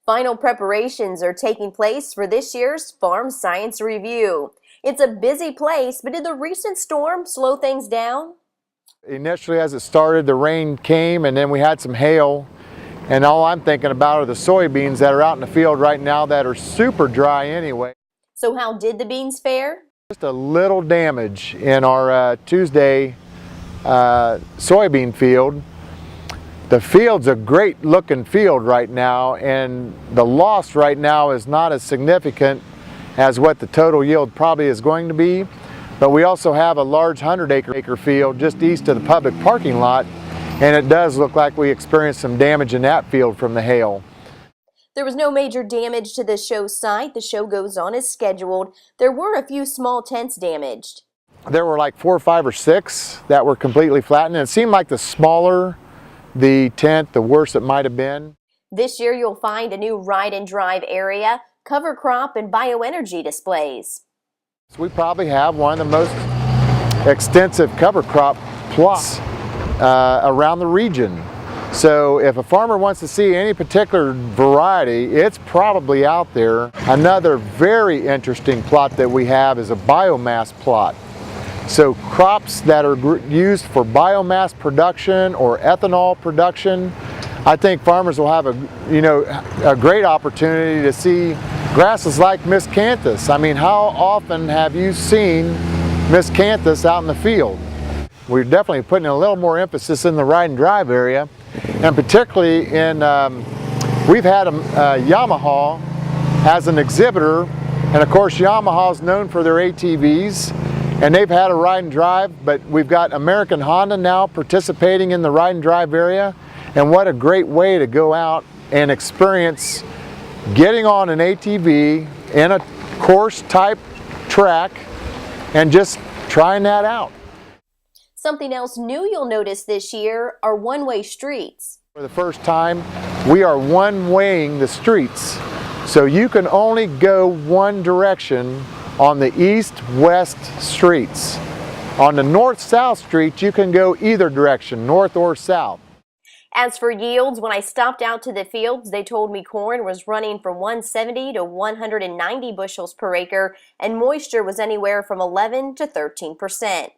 Final preparations are taking place for this year's Farm Science Review. It's a busy place, but did the recent storm slow things down? Initially, as it started, the rain came and then we had some hail. And all I'm thinking about are the soybeans that are out in the field right now that are super dry anyway. So how did the beans fare? Just a little damage in our Tuesday soybean field. The field's a great looking field right now, and the loss right now is not as significant as what the total yield probably is going to be. But we also have a large 100-acre field just east of the public parking lot, and it does look like we experienced some damage in that field from the hail. There was no major damage to the show site. The show goes on as scheduled. There were a few small tents damaged. There were like 4 or 5 or 6 that were completely flattened, and it seemed like the smaller the tent, the worse it might have been. This year you'll find a new ride and drive area, cover crop, and bioenergy displays. So we probably have one of the most extensive cover crop plots around the region. So if a farmer wants to see any particular variety, it's probably out there. Another very interesting plot that we have is a biomass plot. So crops that are used for biomass production or ethanol production, I think farmers will have a great opportunity to see grasses like miscanthus. I mean, how often have you seen miscanthus out in the field? We're definitely putting a little more emphasis in the ride and drive area, and particularly in, we've had Yamaha as an exhibitor, and of course Yamaha is known for their ATVs. And they've had a ride and drive, but we've got American Honda now participating in the ride and drive area. And what a great way to go out and experience getting on an ATV in a course type track and just trying that out. Something else new you'll notice this year are one-way streets. For the first time, we are one-waying the streets. So you can only go one direction on the east-west streets. On the north-south streets, you can go either direction, north or south. As for yields, when I stopped out to the fields, they told me corn was running from 170 to 190 bushels per acre, and moisture was anywhere from 11 to 13%.